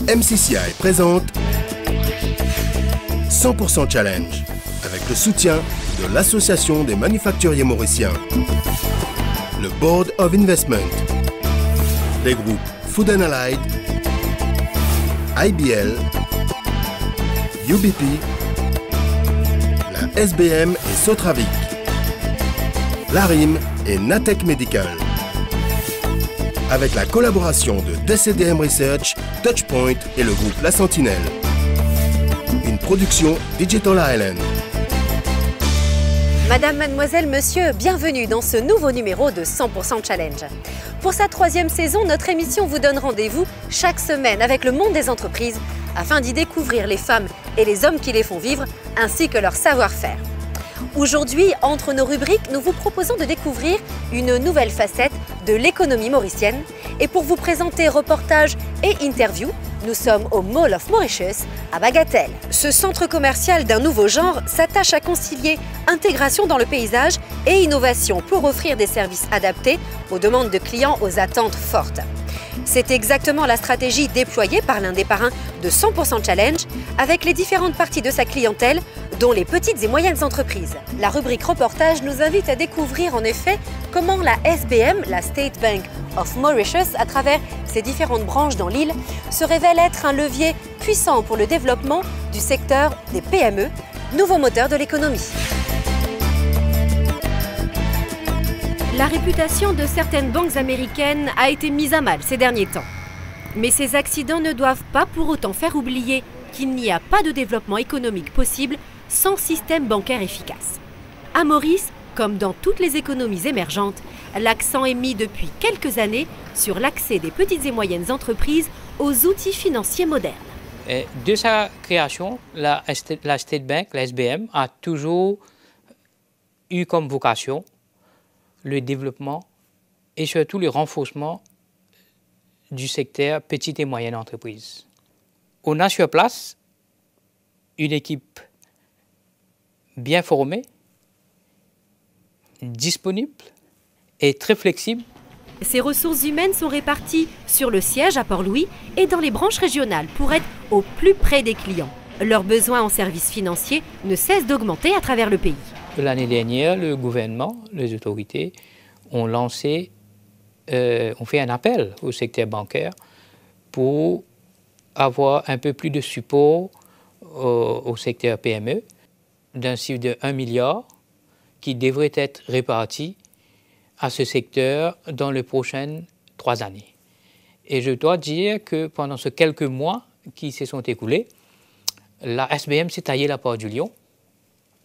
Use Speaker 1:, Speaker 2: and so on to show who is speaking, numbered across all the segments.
Speaker 1: La MCCI présente 100% Challenge avec le soutien de l'Association des manufacturiers mauriciens, le Board of Investment, les groupes Food and Allied, IBL, UBP, la SBM et Sotravic, l'ARIM et Natech Medical, avec la collaboration de DCDM Research, Touchpoint et le groupe La Sentinelle. Une production Digital Island.
Speaker 2: Madame, mademoiselle, monsieur, bienvenue dans ce nouveau numéro de 100% Challenge. Pour sa 3e saison, notre émission vous donne rendez-vous chaque semaine avec le monde des entreprises afin d'y découvrir les femmes et les hommes qui les font vivre ainsi que leur savoir-faire. Aujourd'hui, entre nos rubriques, nous vous proposons de découvrir une nouvelle facette de l'économie mauricienne. Et pour vous présenter reportages et interviews, nous sommes au Mall of Mauritius à Bagatelle. Ce centre commercial d'un nouveau genre s'attache à concilier intégration dans le paysage et innovation pour offrir des services adaptés aux demandes de clients aux attentes fortes. C'est exactement la stratégie déployée par l'un des parrains de 100% Challenge avec les différentes parties de sa clientèle, dont les petites et moyennes entreprises. La rubrique reportage nous invite à découvrir en effet comment la SBM, la State Bank of Mauritius, à travers ses différentes branches dans l'île, se révèle être un levier puissant pour le développement du secteur des PME, nouveau moteur de l'économie. La réputation de certaines banques américaines a été mise à mal ces derniers temps. Mais ces accidents ne doivent pas pour autant faire oublier qu'il n'y a pas de développement économique possible sans système bancaire efficace. À Maurice, comme dans toutes les économies émergentes, l'accent est mis depuis quelques années sur l'accès des petites et moyennes entreprises aux outils financiers modernes.
Speaker 3: De sa création, la State Bank, la SBM, a toujours eu comme vocation le développement et surtout le renforcement du secteur petites et moyennes entreprises. On a sur place une équipe bien formée, disponible et très flexible.
Speaker 2: Ces ressources humaines sont réparties sur le siège à Port-Louis et dans les branches régionales pour être au plus près des clients. Leurs besoins en services financiers ne cessent d'augmenter à travers le pays.
Speaker 3: L'année dernière, le gouvernement, les autorités ont lancé, ont fait un appel au secteur bancaire pour avoir un peu plus de support au secteur PME d'un chiffre de 1 milliard qui devrait être réparti à ce secteur dans les prochaines 3 années. Et je dois dire que pendant ces quelques mois qui se sont écoulés, la SBM s'est taillé la part du lion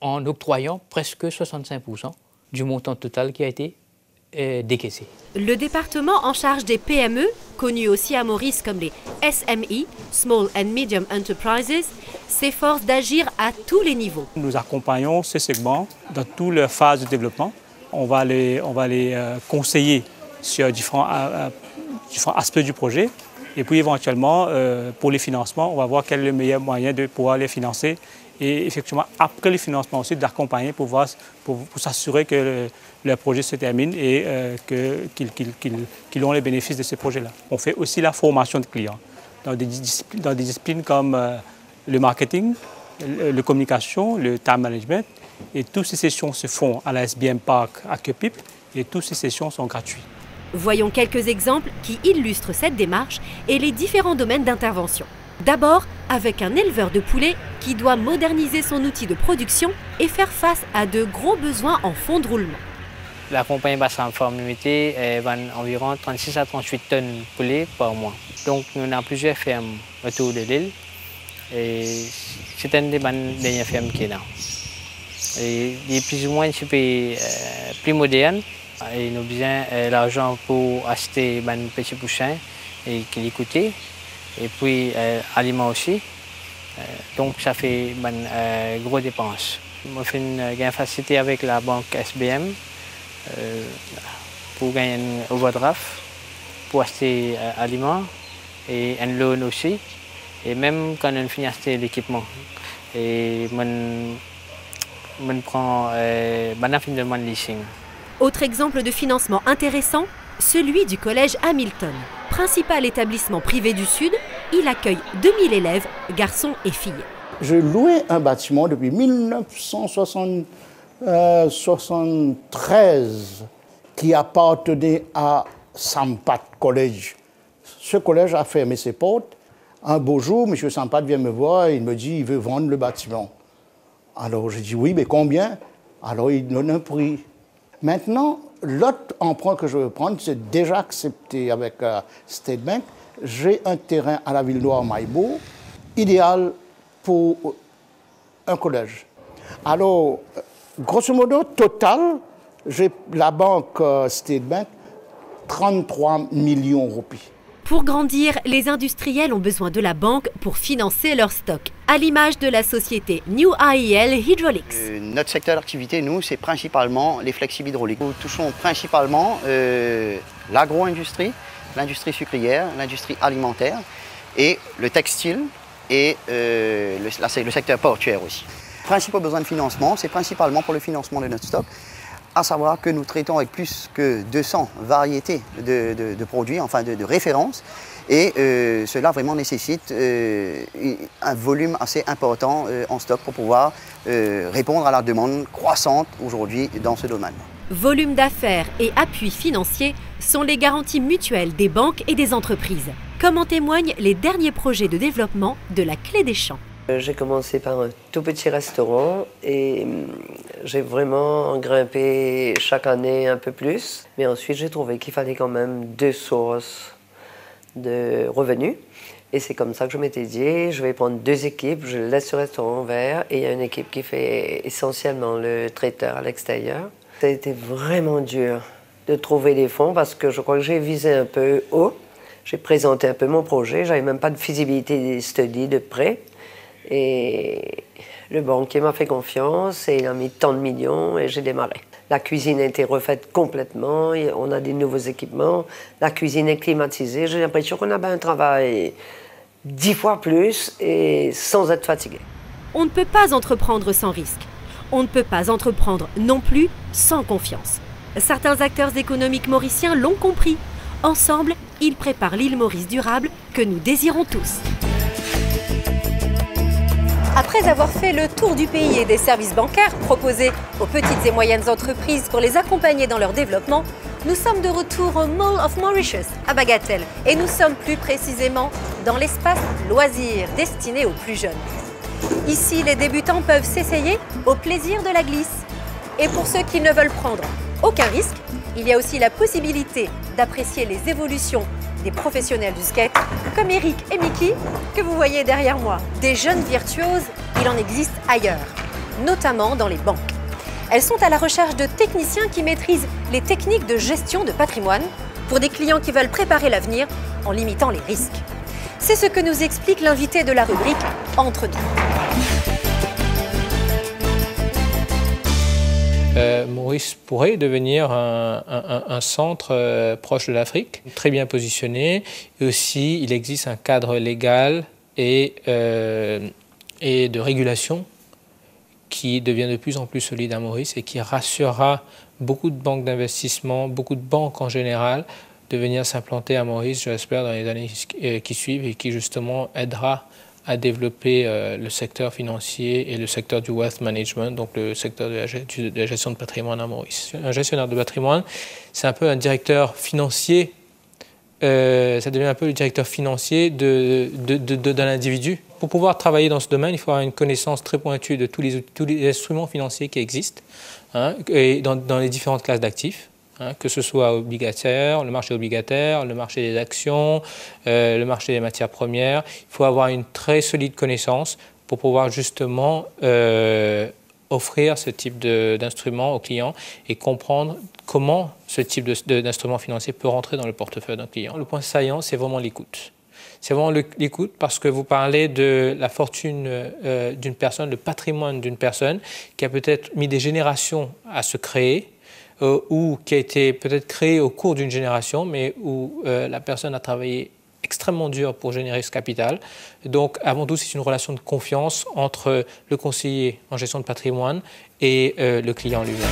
Speaker 3: en octroyant presque 65% du montant total qui a été décaissé.
Speaker 2: Le département en charge des PME, connu aussi à Maurice comme les SME, Small and Medium Enterprises, s'efforce d'agir à tous les niveaux.
Speaker 4: Nous accompagnons ces segments dans toutes leurs phases de développement. On va les conseiller sur différents aspects du projet. Et puis éventuellement, pour les financements, on va voir quel est le meilleur moyen de pouvoir les financer. Et effectivement, après le financement aussi, d'accompagner pour s'assurer que leur projet se termine et qu'ils ont les bénéfices de ces projets-là. On fait aussi la formation de clients dans des disciplines comme le marketing, la communication, le time management. Et toutes ces sessions se font à la SBM Park à Kepip et toutes ces sessions sont gratuites.
Speaker 2: Voyons quelques exemples qui illustrent cette démarche et les différents domaines d'intervention. D'abord, avec un éleveur de poulets qui doit moderniser son outil de production et faire face à de gros besoins en fonds de roulement.
Speaker 3: La compagnie basse en forme limitée vend environ 36 à 38 tonnes de poulets par mois. Donc, nous avons plusieurs fermes autour de l'île et c'est une des dernières fermes qui est là. Et il est plus ou moins un petit peu plus moderne. Et nous avons besoin d'argent pour acheter des petits poussins et qui les coûtent. Et puis, aliments aussi. Donc, ça fait une grosse dépense. Je fais une facilité avec la banque SBM pour gagner un overdraft, pour acheter aliments et un loan aussi. Et même quand on finit d'acheter l'équipement. Et on prend un leasing.
Speaker 2: Autre exemple de financement intéressant, celui du collège Hamilton. Principal établissement privé du Sud, il accueille 2000 élèves, garçons et filles.
Speaker 5: Je louais un bâtiment depuis 1973 qui appartenait à Sampat College. Ce collège a fermé ses portes. Un beau jour, M. Sampat vient me voir et il me dit qu'il veut vendre le bâtiment. Alors j'ai dit oui, mais combien? Alors il donne un prix. Maintenant, l'autre emprunt que je veux prendre, c'est déjà accepté avec State Bank. J'ai un terrain à la Ville-Noire-Maïbo, idéal pour un collège. Alors, grosso modo, total, j'ai la banque State Bank, 33 millions de roupies.
Speaker 2: Pour grandir, les industriels ont besoin de la banque pour financer leur stock, à l'image de la société New IEL Hydraulics.
Speaker 6: Notre secteur d'activité, nous, c'est principalement les flexibles hydrauliques. Nous touchons principalement l'agro-industrie, l'industrie sucrière, l'industrie alimentaire et le textile et le secteur portuaire aussi. Principaux besoins de financement, c'est principalement pour le financement de notre stock, à savoir que nous traitons avec plus que 200 variétés de produits, enfin de références, et cela vraiment nécessite un volume assez important en stock pour pouvoir répondre à la demande croissante aujourd'hui dans ce domaine.
Speaker 2: Volume d'affaires et appui financier sont les garanties mutuelles des banques et des entreprises, comme en témoignent les derniers projets de développement de la Clé des Champs.
Speaker 7: J'ai commencé par un tout petit restaurant et j'ai vraiment grimpé chaque année un peu plus. Mais ensuite, j'ai trouvé qu'il fallait quand même 2 sources de revenus. Et c'est comme ça que je m'étais dit, je vais prendre 2 équipes, je laisse ce restaurant ouvert et il y a une équipe qui fait essentiellement le traiteur à l'extérieur. Ça a été vraiment dur de trouver des fonds parce que je crois que j'ai visé un peu haut. J'ai présenté un peu mon projet, j'avais même pas de feasibility des studies de prêt. Et le banquier m'a fait confiance et il a mis tant de millions et j'ai démarré. La cuisine a été refaite complètement, on a des nouveaux équipements, la cuisine est climatisée. J'ai l'impression qu'on a un travail 10 fois plus et sans être fatigué.
Speaker 2: On ne peut pas entreprendre sans risque. On ne peut pas entreprendre non plus sans confiance. Certains acteurs économiques mauriciens l'ont compris. Ensemble, ils préparent l'île Maurice durable que nous désirons tous. Après avoir fait le tour du pays et des services bancaires proposés aux petites et moyennes entreprises pour les accompagner dans leur développement, nous sommes de retour au Mall of Mauritius à Bagatelle et nous sommes plus précisément dans l'espace loisirs destiné aux plus jeunes. Ici, les débutants peuvent s'essayer au plaisir de la glisse. Et pour ceux qui ne veulent prendre aucun risque, il y a aussi la possibilité d'apprécier les évolutions des professionnels du skate, comme Eric et Mickey, que vous voyez derrière moi. Des jeunes virtuoses, il en existe ailleurs, notamment dans les banques. Elles sont à la recherche de techniciens qui maîtrisent les techniques de gestion de patrimoine pour des clients qui veulent préparer l'avenir en limitant les risques. C'est ce que nous explique l'invité de la rubrique Entre deux.
Speaker 3: Maurice pourrait devenir un centre proche de l'Afrique, très bien positionné. Et aussi, il existe un cadre légal et de régulation qui devient de plus en plus solide à Maurice et qui rassurera beaucoup de banques d'investissement, beaucoup de banques en général, de venir s'implanter à Maurice, je l'espère, dans les années qui suivent et qui justement aidera à développer le secteur financier et le secteur du wealth management, donc le secteur de la gestion de patrimoine à Maurice. Un gestionnaire de patrimoine, c'est un peu un directeur financier, ça devient un peu le directeur financier d'un individu. Pour pouvoir travailler dans ce domaine, il faut avoir une connaissance très pointue de tous les instruments financiers qui existent, hein, et dans les différentes classes d'actifs. Que ce soit obligataire, le marché obligataire, le marché des actions, le marché des matières premières. Il faut avoir une très solide connaissance pour pouvoir justement offrir ce type d'instrument aux clients et comprendre comment ce type d'instrument financier peut rentrer dans le portefeuille d'un client. Le point saillant, c'est vraiment l'écoute. C'est vraiment l'écoute parce que vous parlez de la fortune d'une personne, le patrimoine d'une personne qui a peut-être mis des générations à se créer, ou qui a été peut-être créé au cours d'une génération, mais où la personne a travaillé extrêmement dur pour générer ce capital. Donc, avant tout, c'est une relation de confiance entre le conseiller en gestion de patrimoine et le client lui-même.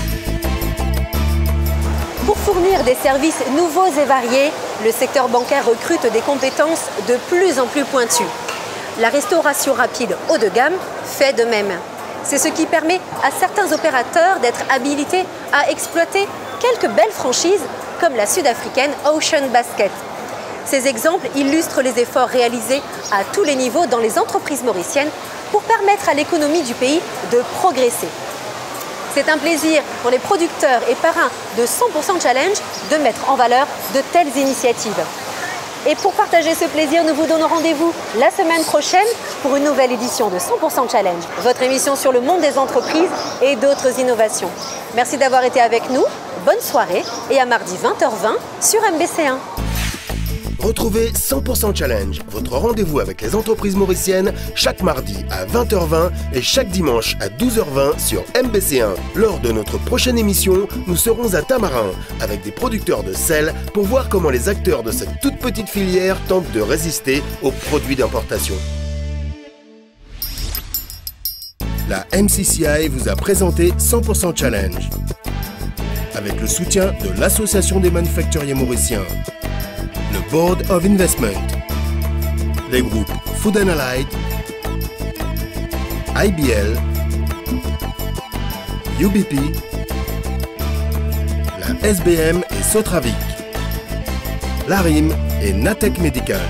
Speaker 2: Pour fournir des services nouveaux et variés, le secteur bancaire recrute des compétences de plus en plus pointues. La restauration rapide haut de gamme fait de même. C'est ce qui permet à certains opérateurs d'être habilités à exploiter quelques belles franchises comme la sud-africaine Ocean Basket. Ces exemples illustrent les efforts réalisés à tous les niveaux dans les entreprises mauriciennes pour permettre à l'économie du pays de progresser. C'est un plaisir pour les producteurs et parrains de 100% Challenge de mettre en valeur de telles initiatives. Et pour partager ce plaisir, nous vous donnons rendez-vous la semaine prochaine pour une nouvelle édition de 100% Challenge, votre émission sur le monde des entreprises et d'autres innovations. Merci d'avoir été avec nous, bonne soirée et à mardi 20h20 sur MBC1.
Speaker 1: Retrouvez 100% Challenge, votre rendez-vous avec les entreprises mauriciennes, chaque mardi à 20h20 et chaque dimanche à 12h20 sur MBC1. Lors de notre prochaine émission, nous serons à Tamarin avec des producteurs de sel pour voir comment les acteurs de cette toute petite filière tentent de résister aux produits d'importation. La MCCI vous a présenté 100% Challenge avec le soutien de l'Association des manufacturiers mauriciens, le Board of Investment, les groupes Food & Allied, IBL, UBP, la SBM et Sotravic, l'ARIM et Natech Medical.